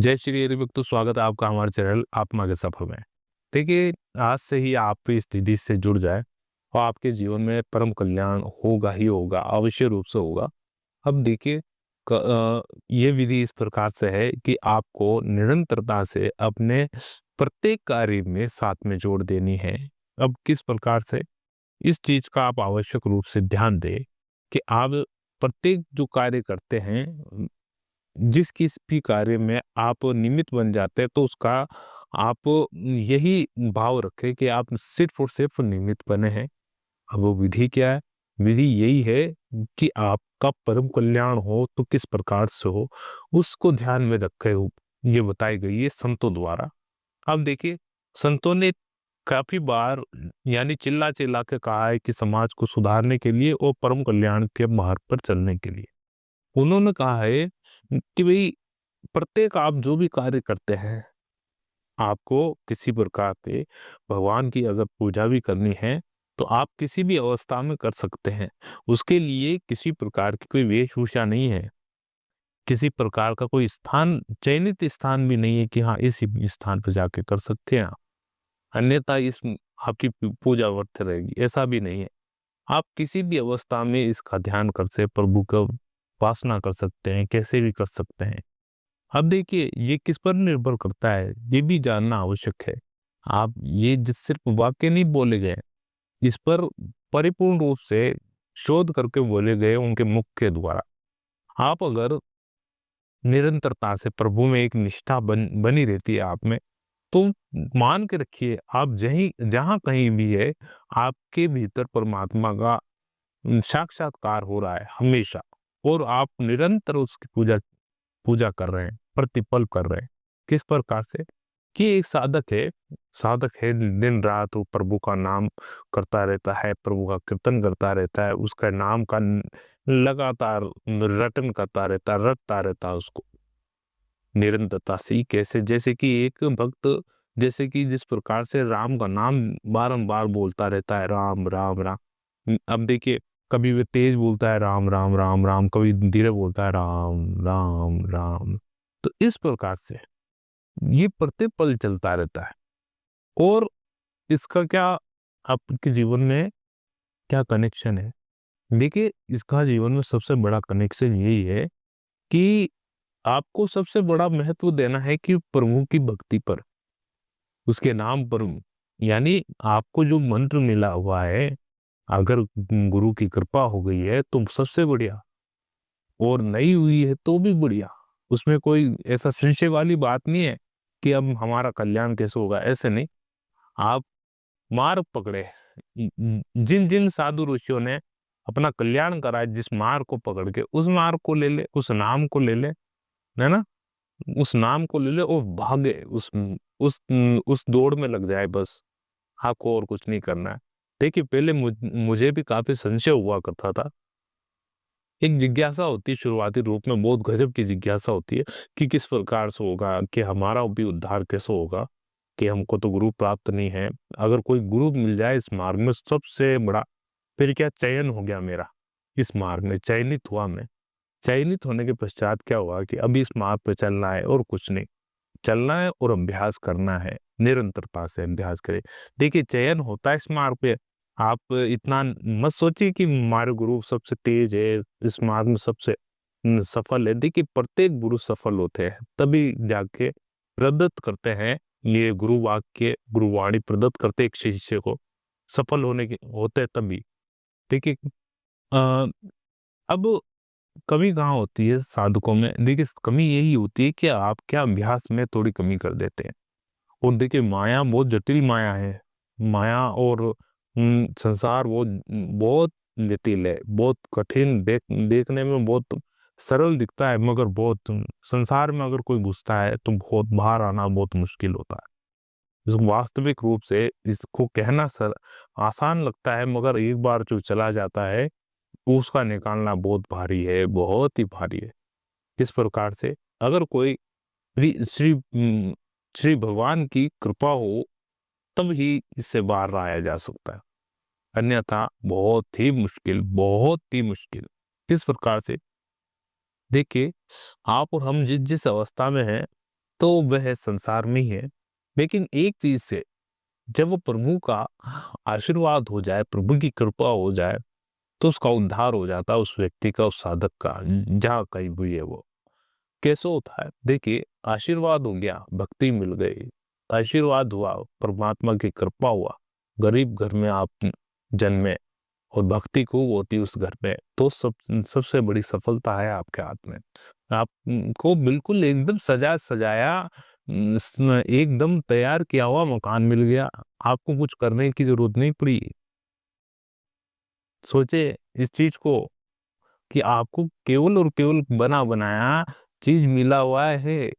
जय श्री हरि भक्तों, स्वागत है आपका हमारे चैनल आत्मा के सफर में। देखिए, आज से ही आप इस स्थिति से जुड़ जाए और आपके जीवन में परम कल्याण होगा ही होगा, अवश्य रूप से होगा। अब देखिए, ये विधि इस प्रकार से है कि आपको निरंतरता से अपने प्रत्येक कार्य में साथ में जोड़ देनी है। अब किस प्रकार से? इस चीज का आप आवश्यक रूप से ध्यान दें कि आप प्रत्येक जो कार्य करते हैं, जिस किस भी कार्य में आप निमित्त बन जाते हैं, तो उसका आप यही भाव रखें कि आप सिर्फ और सिर्फ निमित्त बने हैं। अब वो विधि क्या है? विधि यही है कि आपका परम कल्याण हो तो किस प्रकार से हो, उसको ध्यान में रखे हो ये बताई गई है संतों द्वारा। अब देखिए, संतों ने काफी बार यानी चिल्ला चिल्ला के कहा है कि समाज को सुधारने के लिए और परम कल्याण के मार्ग पर चलने के लिए उन्होंने कहा है कि भाई, प्रत्येक आप जो भी कार्य करते हैं, आपको किसी प्रकार पे भगवान की अगर पूजा भी करनी है, तो आप किसी भी अवस्था में कर सकते हैं। उसके लिए किसी प्रकार की कोई वेशभूषा नहीं है, किसी प्रकार का कोई स्थान, चयनित स्थान भी नहीं है कि हाँ, इस स्थान पर जाके कर सकते हैं आप। अन्यथा आपकी पूजा व्यर्थ रहेगी, ऐसा भी नहीं है। आप किसी भी अवस्था में इसका ध्यान कर से प्रभु का उपासना कर सकते हैं, कैसे भी कर सकते हैं। अब देखिए, ये किस पर निर्भर करता है, ये भी जानना आवश्यक है। आप ये जिस सिर्फ वाक्य नहीं बोले गए, इस पर परिपूर्ण रूप से शोध करके बोले गए उनके मुख के द्वारा। आप अगर निरंतरता से प्रभु में एक निष्ठा बनी रहती है आप में, तो मान के रखिए, आप जहां कहीं भी है, आपके भीतर परमात्मा का साक्षात्कार हो रहा है हमेशा। और आप निरंतर उसकी पूजा पूजा कर रहे हैं, प्रतिपल कर रहे हैं। किस प्रकार से? कि एक साधक है, दिन रात वो प्रभु का नाम करता रहता है, प्रभु का कीर्तन करता रहता है, उसका नाम का लगातार रटन करता रहता है, रटता रहता है उसको निरंतरता से। कैसे? जैसे कि एक भक्त, जैसे कि जिस प्रकार से राम का नाम बारंबार बोलता रहता है, राम राम राम। अब देखिए, कभी वो तेज बोलता है राम राम राम राम, कभी धीरे बोलता है राम राम राम। तो इस प्रकार से ये प्रत्येक पल चलता रहता है। और इसका क्या आपके जीवन में क्या कनेक्शन है? देखिए, इसका जीवन में सबसे बड़ा कनेक्शन यही है कि आपको सबसे बड़ा महत्व देना है कि प्रभु की भक्ति पर, उसके नाम पर। यानी आपको जो मंत्र मिला हुआ है, अगर गुरु की कृपा हो गई है तो सबसे बढ़िया, और नहीं हुई है तो भी बढ़िया। उसमें कोई ऐसा संशय वाली बात नहीं है कि अब हमारा कल्याण कैसे होगा, ऐसे नहीं। आप मार्ग पकड़े, जिन जिन साधु ऋषियों ने अपना कल्याण करा है, जिस मार्ग को पकड़ के उस मार्ग को ले ले, उस नाम को ले ले, है ना? उस नाम को ले ले और भागे, उस दौड़ में लग जाए बस। आपको और कुछ नहीं करना है। देखिए, पहले मुझे भी काफी संशय हुआ करता था। एक जिज्ञासा होती है शुरुआती रूप में, बहुत गजब की जिज्ञासा होती है कि किस प्रकार से होगा, कि हमारा भी उद्धार कैसे होगा, कि हमको तो गुरु प्राप्त नहीं है। अगर कोई गुरु मिल जाए इस मार्ग में, सबसे बड़ा फिर क्या चयन हो गया मेरा। इस मार्ग में चयनित हुआ मैं। चयनित होने के पश्चात क्या हुआ कि अभी इस मार्ग पे चलना है और कुछ नहीं। चलना है और अभ्यास करना है, निरंतरता से अभ्यास करें। देखिए, चयन होता है इस मार्ग पे। आप इतना मत सोचिए कि हमारे गुरु सबसे तेज है, इस मार्ग में सबसे सफल है। देखिए, प्रत्येक गुरु सफल होते हैं तभी जाके प्रदत्त करते हैं। ये गुरु वाक्य, गुरुवाणी प्रदत्त करते एक शिष्य को, सफल होने के होते हैं तभी। देखिए, अ, अब कमी कहाँ होती है साधकों में? देखिए, कमी यही होती है कि आप क्या अभ्यास में थोड़ी कमी कर देते हैं। और देखिए, माया बहुत जटिल माया है। माया और संसार बहुत बहुत जटिल है, बहुत कठिन। देखने में बहुत सरल दिखता है, मगर बहुत, संसार में अगर कोई घुसता है तो बहुत बाहर आना बहुत मुश्किल होता है। वास्तविक रूप से इसको कहना सर आसान लगता है, मगर एक बार जो चला जाता है, उसका निकालना बहुत भारी है, बहुत ही भारी है। किस प्रकार से? अगर कोई श्री भगवान की कृपा हो, तब ही इससे बाहर आया जा सकता है। अन्यथा बहुत ही मुश्किल, बहुत ही मुश्किल। किस प्रकार से? देखिए, आप और हम जिस जिस अवस्था में हैं, तो वह संसार में ही है। लेकिन एक चीज से जब वो प्रभु का आशीर्वाद हो जाए, प्रभु की कृपा हो जाए, तो उसका उद्धार हो जाता है, उस व्यक्ति का, उस साधक का, जहाँ कहीं भी है वो। कैसे होता है? देखिए, आशीर्वाद हो गया, भक्ति मिल गई, आशीर्वाद हुआ, परमात्मा की कृपा हुआ, गरीब घर में आप जन्मे और भक्ति खूब होती उस घर में, तो सबसे बड़ी सफलता है आपके हाथ में। आपको बिल्कुल एकदम सजा सजाया, एकदम तैयार किया हुआ मकान मिल गया, आपको कुछ करने की जरूरत नहीं पड़ी। सोचे इस चीज को कि आपको केवल और केवल बना बनाया चीज मिला हुआ है,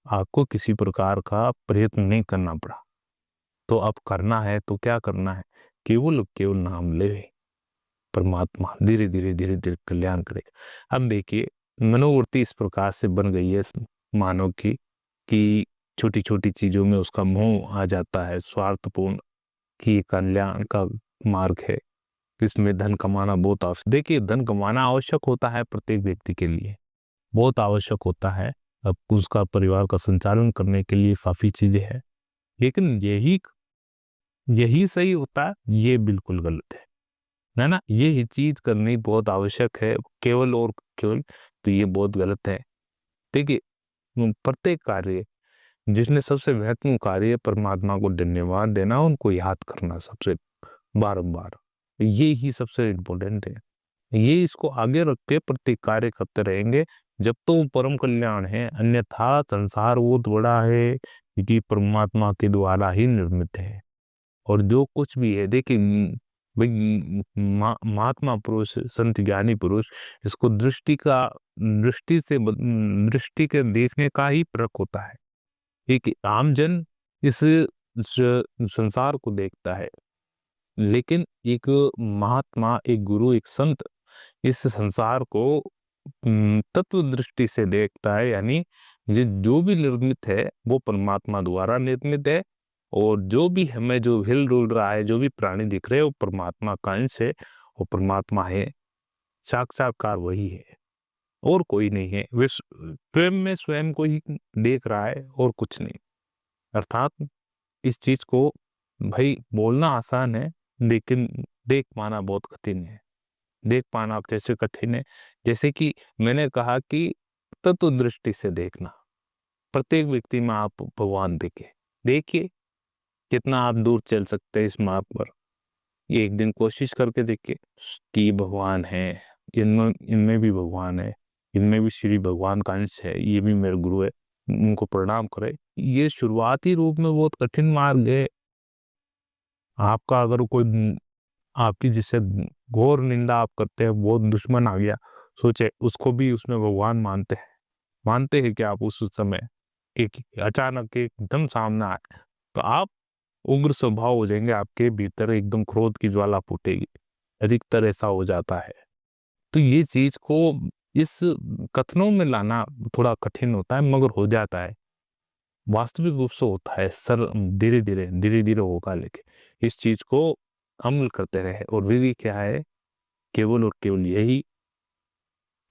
आपको किसी प्रकार का प्रयत्न नहीं करना पड़ा। तो अब करना है तो क्या करना है? केवल और केवल नाम ले, परमात्मा धीरे धीरे धीरे धीरे कल्याण करेगा। अब देखिए, मनोवृत्ति इस प्रकार से बन गई है मानव की कि छोटी छोटी चीजों में उसका मोह आ जाता है, स्वार्थपूर्ण, कि कल्याण का मार्ग है, इसमें धन कमाना बहुत आवश्यक। देखिए, धन कमाना आवश्यक होता है प्रत्येक व्यक्ति के लिए, बहुत आवश्यक होता है। अब उसका परिवार का संचालन करने के लिए काफी चीजें हैं, लेकिन यही यही सही होता है, ये बिल्कुल गलत है ना? ये चीज करनी बहुत आवश्यक है, केवल और केवल, तो ये बहुत गलत है। देखिए, प्रत्येक कार्य जिसने सबसे महत्वपूर्ण कार्य परमात्मा को धन्यवाद देना, उनको याद करना सबसे बारंबार, ये ही सबसे इम्पोर्टेंट है। ये इसको आगे रख के प्रत्येक कार्य करते रहेंगे, जब तो वो परम कल्याण है। अन्यथा संसार बहुत बड़ा है, क्योंकि परमात्मा के द्वारा ही निर्मित है। और जो कुछ भी है, देखिए, भाई, महात्मा पुरुष, संत ज्ञानी पुरुष, इसको दृष्टि के देखने का ही फर्क होता है। एक आमजन इस संसार को देखता है, लेकिन एक महात्मा, एक गुरु, एक संत इस संसार को तत्व दृष्टि से देखता है। यानी ये जो भी निर्मित है वो परमात्मा द्वारा निर्मित है, और जो भी हमें जो हिल डुल रहा है, जो भी प्राणी दिख रहे हैं, वो परमात्मा का अंश है, वो परमात्मा है, साक्षात्कार वही है, और कोई नहीं है। वे स्वयं में स्वयं को ही देख रहा है और कुछ नहीं। अर्थात इस चीज को, भाई, बोलना आसान है, लेकिन देख पाना बहुत कठिन है। देख पाना आप जैसे कठिन है, जैसे कि मैंने कहा कि तत्व दृष्टि से देखना, प्रत्येक व्यक्ति में आप भगवान देखिए कितना आप दूर चल सकते हैं इस मार्ग पर। ये एक दिन कोशिश करके देखिए कि भगवान है, इनमें इनमें भी भगवान है, इनमें भी श्री भगवान का अंश है, ये भी मेरे गुरु है, उनको प्रणाम करे। ये शुरुआती रूप में बहुत कठिन मार्ग है। आपका अगर कोई आपकी जिससे घोर निंदा आप करते हैं, बहुत दुश्मन आ गया, सोचे उसको भी उसमें भगवान मानते हैं कि आप उस समय एक अचानक एकदम सामने आए, तो आप उग्र स्वभाव हो जाएंगे, आपके भीतर एकदम क्रोध की ज्वाला फूटेगी। अधिकतर ऐसा हो जाता है। तो ये चीज को इस कथनों में लाना थोड़ा कठिन होता है, मगर हो जाता है, वास्तविक रूप से होता है। सर धीरे धीरे होगा, लेकिन इस चीज को अमल करते रहे। और विधि क्या है? केवल और केवल यही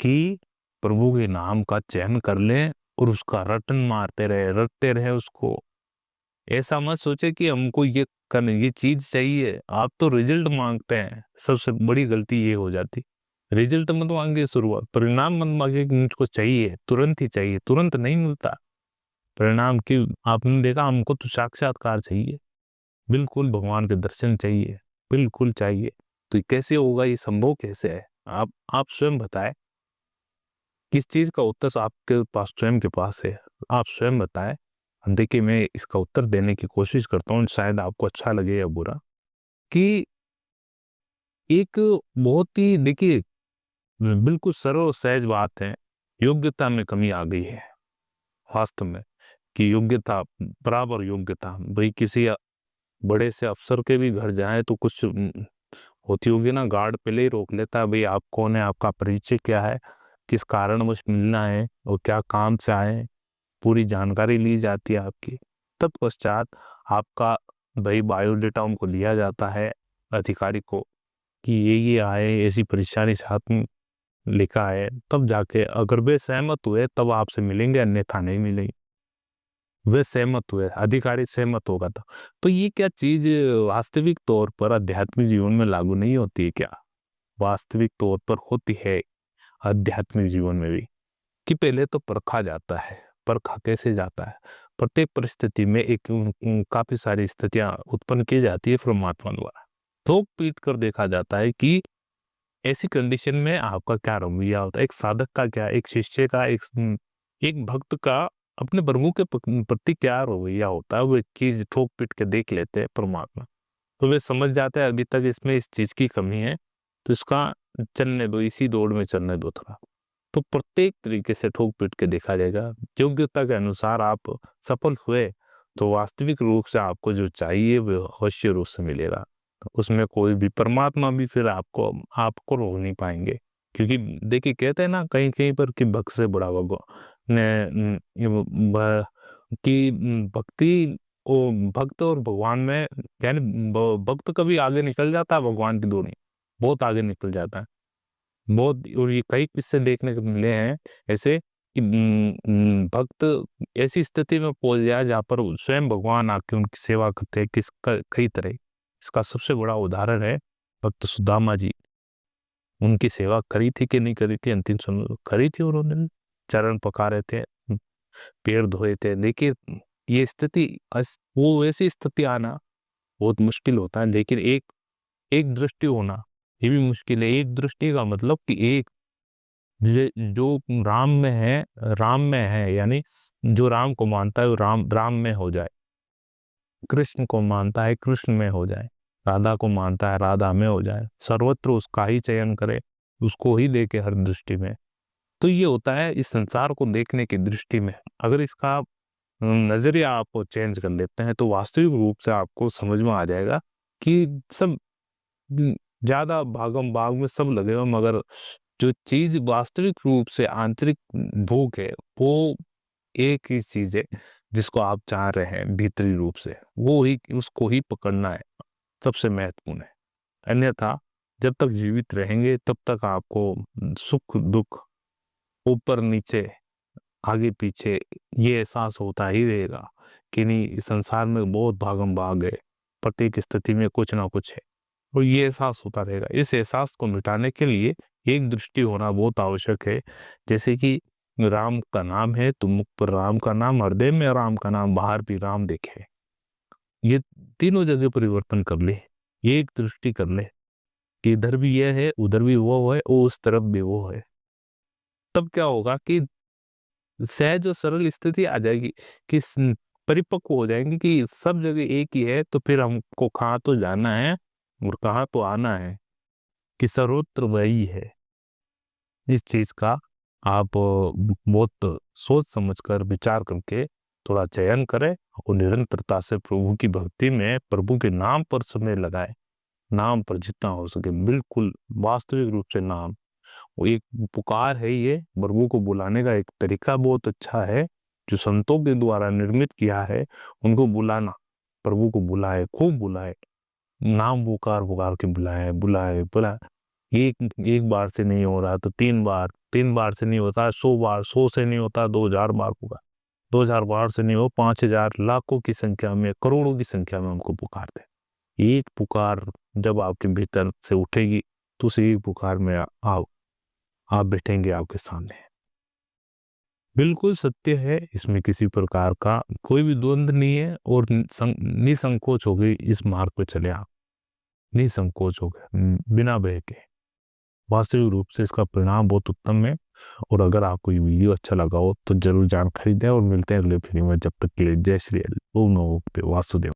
कि प्रभु के नाम का चयन कर लें और उसका रटन मारते रटते रहे उसको। ऐसा मत सोचे कि हमको ये चीज चाहिए, आप तो रिजल्ट मांगते हैं। सबसे बड़ी गलती ये हो जाती, रिजल्ट मत मांगे, शुरुआत परिणाम मत मांगे कि मुझको चाहिए, तुरंत ही चाहिए, तुरंत नहीं मिलता परिणाम की। आपने देखा, हमको तो साक्षात्कार चाहिए, बिल्कुल भगवान के दर्शन चाहिए, बिल्कुल चाहिए। तो ये कैसे होगा? ये संभव कैसे है? आप स्वयं बताएं। किस चीज का उत्तर आपके पास, स्वयं के पास है? आप स्वयं बताएं। देखिए, मैं इसका उत्तर देने की कोशिश करता हूँ, शायद आपको अच्छा लगे या बुरा। कि एक बहुत ही, देखिए, बिल्कुल सरल और सहज बात है, योग्यता में कमी आ गई है वास्तव में। कि योग्यता, बराबर योग्यता, भाई किसी बड़े से अफसर के भी घर जाए तो कुछ होती होगी ना, गार्ड पहले ही रोक लेता है, भाई आप कौन है, आपका परिचय क्या है, किस कारणवश मिलना है, और क्या काम से आए हैं, पूरी जानकारी ली जाती है आपकी। तत्पश्चात आपका, भाई, बायोडेटा उनको लिया जाता है अधिकारी को, कि ये आए, ऐसी परेशानी साथ में लिखा है, तब जाके अगर वे सहमत हुए तब आपसे मिलेंगे, अन्यथा नहीं मिलेंगे। वे सहमत हुए, अधिकारी सहमत होगा तो ये क्या चीज वास्तविक तौर पर आध्यात्मिक जीवन में लागू नहीं होती है क्या? वास्तविक तौर पर होती है आध्यात्मिक जीवन में भी, कि पहले तो परखा जाता है। परखा कैसे जाता है? प्रत्येक परिस्थिति में एक काफी सारी स्थितियां उत्पन्न की जाती है परमात्मा द्वारा, थोक पीट कर देखा जाता है कि ऐसी कंडीशन में आपका क्या रवैया होता है, एक साधक का क्या, एक शिष्य का, एक भक्त का अपने प्रभु के प्रति क्या रवैया होता है, वो एक चीज ठोक पीट के देख लेते हैं परमात्मा। तो वे समझ जाते हैं अभी तक इसमें इस चीज की कमी है, तो इसका चलने दो, इसी दौड़ में चलने दो थोड़ा। तो प्रत्येक तरीके से ठोक पीट के देखा जाएगा। योग्यता के अनुसार आप सफल हुए तो वास्तविक रूप से आपको जो चाहिए वो अवश्य रूप से मिलेगा। उसमें कोई भी परमात्मा भी फिर आपको आपको रोक नहीं पाएंगे, क्योंकि देखिए कहते हैं ना कहीं कहीं पर कि भक्त से बुरा भगवान ने कि भक्ति ओ भक्त और भगवान में, यानी भक्त कभी आगे निकल जाता है भगवान की दूरी, बहुत आगे निकल जाता है बहुत। और ये कई किस्से देखने को मिले हैं ऐसे कि भक्त ऐसी स्थिति में पहुंच जाए जहाँ पर स्वयं भगवान आके उनकी सेवा करते हैं किसका कई तरह। इसका सबसे बड़ा उदाहरण है भक्त सुदामा जी। उनकी सेवा करी थी कि नहीं करी थी, अंतिम समय में करी थी, उन्होंने चरण पखारे थे, पैर धोए थे। देखिए ये स्थिति वो ऐसी स्थिति आना बहुत मुश्किल होता है, लेकिन एक एक दृष्टि होना ये भी मुश्किल है। एक दृष्टि का मतलब कि एक जो राम में है, यानी जो राम को मानता है वो राम में हो जाए, कृष्ण को मानता है कृष्ण में हो जाए, राधा को मानता है राधा में हो जाए, सर्वत्र उसका ही चयन करे, उसको ही देखे हर दृष्टि में। तो ये होता है इस संसार को देखने की दृष्टि में। अगर इसका नजरिया आप चेंज कर लेते हैं तो वास्तविक रूप से आपको समझ में आ जाएगा कि सब ज्यादा भागम भाग में सब लगे हुए, मगर जो चीज वास्तविक रूप से आंतरिक भूख है वो एक ही चीज है जिसको आप चाह रहे हैं भीतरी रूप से, वो ही उसको ही पकड़ना है, सबसे महत्वपूर्ण है। अन्यथा जब तक जीवित रहेंगे तब तक आपको सुख दुख, ऊपर नीचे, आगे पीछे ये एहसास होता ही रहेगा कि नहीं इस संसार में बहुत भागम भाग है, प्रत्येक स्थिति में कुछ ना कुछ है, और ये एहसास होता रहेगा। इस एहसास को मिटाने के लिए एक दृष्टि होना बहुत आवश्यक है। जैसे कि राम का नाम है तो मुख पर राम का नाम, हृदय में राम का नाम, बाहर भी राम देखे। ये तीनों जगह परिवर्तन कर ले, ये एक दृष्टि कर ले कि इधर भी ये है, उधर भी वो है, और उस तरफ भी वो है। तब क्या होगा कि सहज और सरल स्थिति आ जाएगी कि परिपक्व हो जाएंगे कि सब जगह एक ही है, तो फिर हमको कहाँ तो जाना है और कहाँ तो आना है, कि सर्वत्र वही है। इस चीज का आप बहुत सोच समझकर विचार करके थोड़ा चयन करें और निरंतरता से प्रभु की भक्ति में प्रभु के नाम पर समय लगाए। नाम पर जितना हो सके बिल्कुल वास्तविक रूप से नाम, वो एक पुकार है, ये प्रभु को बुलाने का एक तरीका बहुत अच्छा है जो संतों के द्वारा निर्मित किया है। उनको बुलाना, प्रभु को बुलाए, खूब बुलाए, नाम पुकार पुकार के बुलाए बुलाए बुलाए। एक एक बार से नहीं हो रहा तो 3 बार, 3 बार से नहीं होता 100 बार, 100 से नहीं होता 2000 बार पुकार, 2000 बार से नहीं हो 5000, लाखों की संख्या में, करोड़ों की संख्या में हमको पुकारते। एक पुकार जब आपके भीतर से उठेगी तो उसी एक पुकार में आप बैठेंगे आपके सामने। बिल्कुल सत्य है, इसमें किसी प्रकार का कोई भी द्वंद्व नहीं है, और निसंकोच हो गई इस मार्ग पे चले आप, निसंकोच हो गए बिना भय के। वास्तविक रूप से इसका परिणाम बहुत उत्तम है। और अगर आपको ये वीडियो अच्छा लगा हो तो जरूर जानकारी दें, और मिलते हैं अगले वीडियो में। जब तक के लिए जय श्री हरि, ओम नमो वासुदेव।